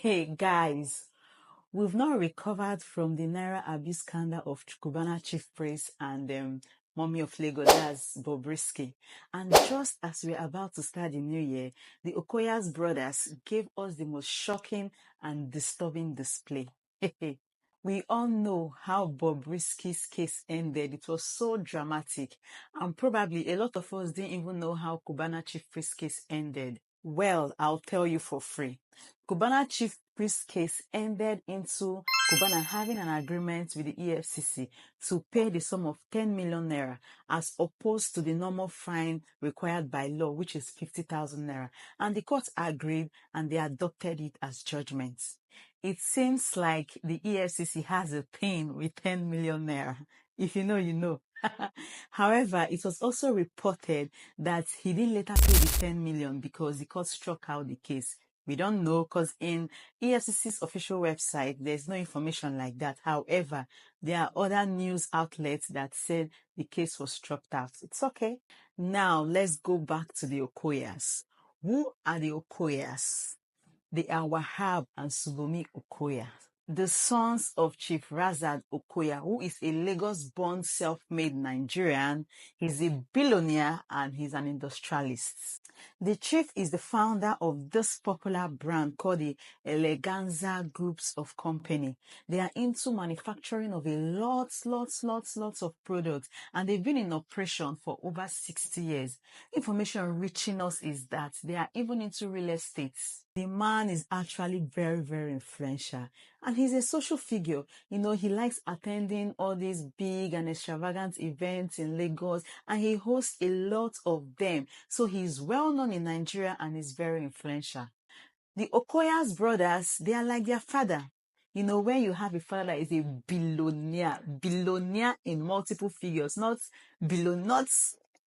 Hey guys, we've now recovered from the Naira abuse scandal of Cubana Chief Priest and Mommy of Lagos, that's Bobrisky. And just as we're about to start the new year, the Okoya's brothers gave us the most shocking and disturbing display. We all know how Bobrisky's case ended. It was so dramatic, and probably a lot of us didn't even know how Cubana Chief Priest case ended. Well, I'll tell you for free. Cubana Chief Priest case ended into Cubana having an agreement with the efcc to pay the sum of 10 million naira as opposed to the normal fine required by law, which is 50,000 naira. And the court agreed and they adopted it as judgment. It seems like the efcc has a thing with 10 million naira. If you know, you know. However, it was also reported that he didn't later pay the 10 million because the court struck out the case. We don't know because in EFCC's official website, there's no information like that. However, there are other news outlets that said the case was struck out. It's okay. Now, let's go back to the Okoyas. Who are the Okoyas? They are Wahab and Subomi Okoya, the sons of Chief Razad Okoya, who is a Lagos-born self-made Nigerian. He's a billionaire and he's an industrialist. The chief is the founder of this popular brand called the Eleganza Groups of Company. They are into manufacturing of a lots of products, and they've been in operation for over 60 years. Information reaching us is that they are even into real estate. The man is actually very influential, and he's a social figure. You know, he likes attending all these big and extravagant events in Lagos, and he hosts a lot of them. So he's well known in Nigeria and is very influential. The Okoya's brothers, they are like their father. You know, when you have a father that is a billionaire in multiple figures, not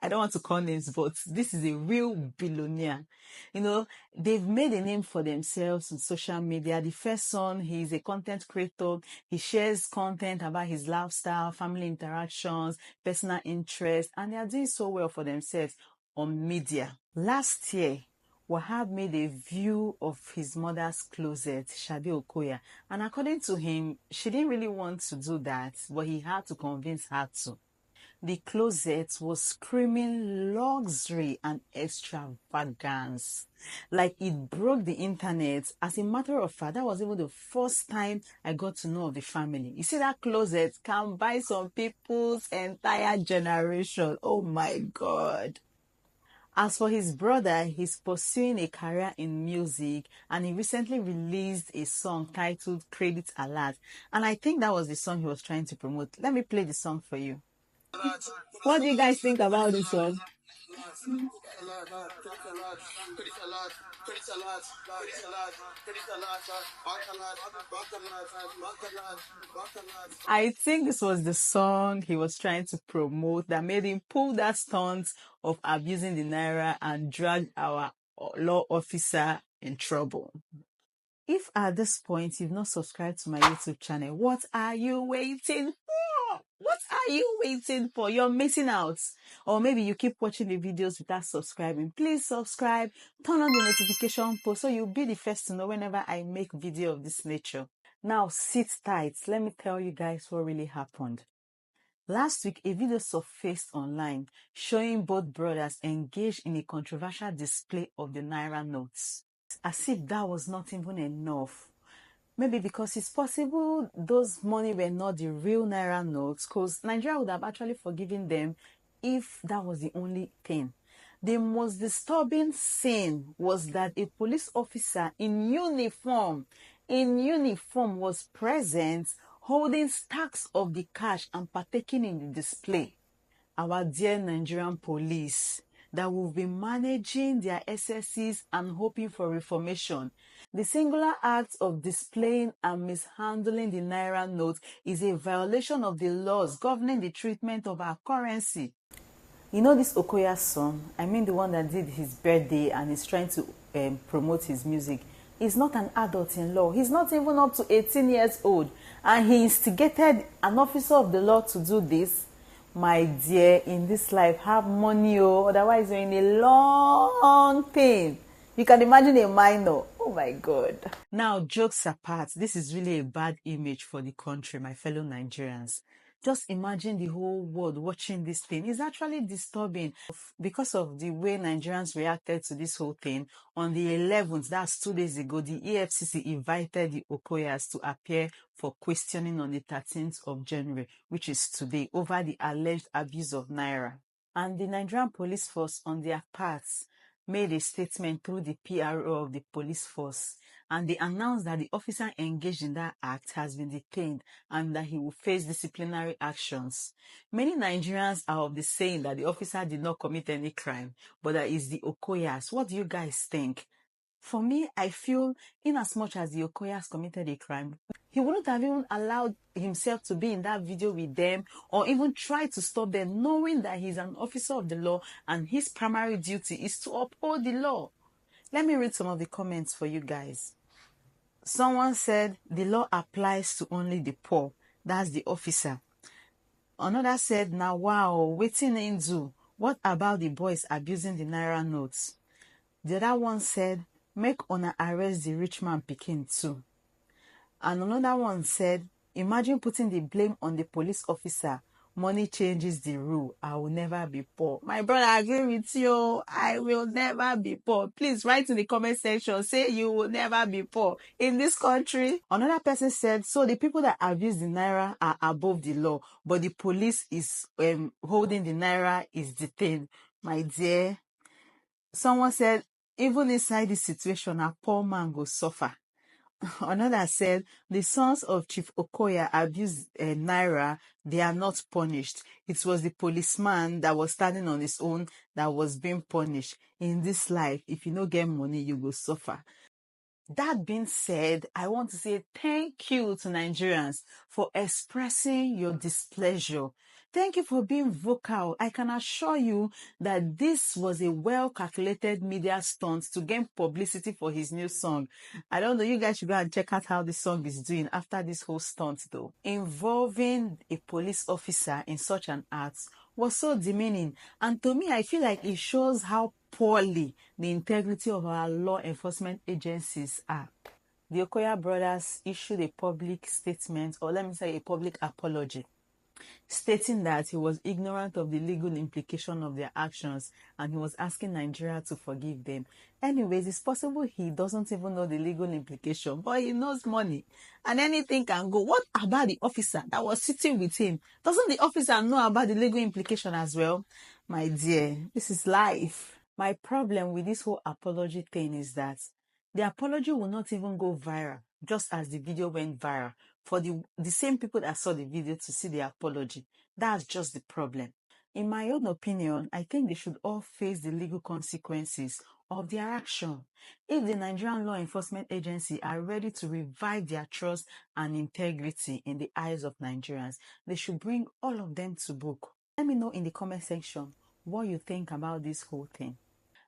I don't want to call names, but this is a real billionaire. You know, they've made a name for themselves on social media. The first son, he's a content creator. He shares content about his lifestyle, family interactions, personal interests, and they are doing so well for themselves on media. Last year, Wahab made a view of his mother's closet, Shade Okoya, and according to him, she didn't really want to do that, but he had to convince her to. The closet was screaming luxury and extravagance. Like it broke the internet. As a matter of fact, that was even the first time I got to know of the family. You see, that closet can buy some people's entire generation. Oh my God. As for his brother, he's pursuing a career in music, and he recently released a song titled Credit Alert. And I think that was the song he was trying to promote. Let me play the song for you. What do you guys think about this one? I think this was the song he was trying to promote that made him pull that stunt of abusing the Naira and drag our law officer in trouble. If at this point you've not subscribed to my YouTube channel, what are you waiting for? What are you waiting for? You're missing out. Or maybe you keep watching the videos without subscribing. Please subscribe, turn on the notification post so you'll be the first to know whenever I make video of this nature. Now sit tight. Let me tell you guys what really happened. Last week, a video surfaced online showing both brothers engaged in a controversial display of the Naira notes. As if that was not even enough. Maybe because it's possible those money were not the real Naira notes, because Nigeria would have actually forgiven them if that was the only thing. The most disturbing scene was that a police officer in uniform was present holding stacks of the cash and partaking in the display. Our dear Nigerian police that will be managing their SSCs and hoping for reformation. The singular act of displaying and mishandling the Naira note is a violation of the laws governing the treatment of our currency. You know this Okoya son, I mean the one that did his birthday and is trying to promote his music, is not an adult in law. He's not even up to 18 years old. And he instigated an officer of the law to do this. My dear, in this life, have money, otherwise you're in a long pain. You can imagine a minor. Oh my God. Now, jokes apart, this is really a bad image for the country, my fellow Nigerians. Just imagine the whole world watching this thing. It's actually disturbing because of the way Nigerians reacted to this whole thing. On the 11th, that's 2 days ago, the EFCC invited the Okoyas to appear for questioning on the 13th of January, which is today, over the alleged abuse of Naira. And the Nigerian police force, on their parts, made a statement through the PRO of the police force, and they announced that the officer engaged in that act has been detained and that he will face disciplinary actions. Many Nigerians are of the saying that the officer did not commit any crime, but that is the Okoyas. What do you guys think? For me, I feel in as much as the Okoyas committed a crime, he wouldn't have even allowed himself to be in that video with them or even try to stop them, knowing that he's an officer of the law and his primary duty is to uphold the law. Let me read some of the comments for you guys. Someone said the law applies to only the poor. That's the officer. Another said, now wow, waiting in do. What about the boys abusing the Naira notes? The other one said, make una arrest the rich man pikin too. And another one said, imagine putting the blame on the police officer. Money changes the rule. I will never be poor. My brother, I agree with you. I will never be poor. Please write in the comment section. Say you will never be poor in this country. Another person said, so the people that abuse the Naira are above the law, but the police is holding the Naira is detained. My dear. Someone said, even inside this situation, a poor man will suffer. Another said, the sons of Chief Okoya abused Naira. They are not punished. It was the policeman that was standing on his own that was being punished. In this life, if you don't get money, you will suffer. That being said, I want to say thank you to Nigerians for expressing your displeasure. Thank you for being vocal. I can assure you that this was a well-calculated media stunt to gain publicity for his new song. I don't know, you guys should go and check out how the song is doing after this whole stunt though. Involving a police officer in such an act was so demeaning. And to me, I feel like it shows how poorly the integrity of our law enforcement agencies are. The Okoya brothers issued a public statement, or let me say a public apology, stating that he was ignorant of the legal implication of their actions and he was asking Nigeria to forgive them. Anyways, it's possible he doesn't even know the legal implication, but he knows money and anything can go. What about the officer that was sitting with him? Doesn't the officer know about the legal implication as well? My dear, this is life. My problem with this whole apology thing is that the apology will not even go viral, just as the video went viral, for the same people that saw the video to see the apology. That's just the problem. In my own opinion, I think they should all face the legal consequences of their action. If the Nigerian law enforcement agency are ready to revive their trust and integrity in the eyes of Nigerians, they should bring all of them to book. Let me know in the comment section what you think about this whole thing.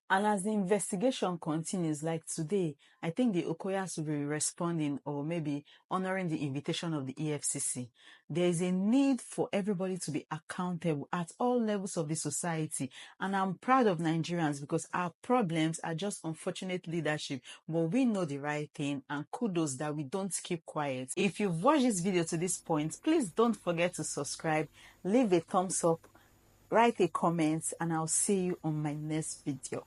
And as the investigation continues, like today, I think the Okoyas will be responding or maybe honoring the invitation of the EFCC. There is a need for everybody to be accountable at all levels of the society. And I'm proud of Nigerians because our problems are just unfortunate leadership. But we know the right thing, and kudos that we don't keep quiet. If you've watched this video to this point, please don't forget to subscribe, leave a thumbs up, write a comment, and I'll see you on my next video.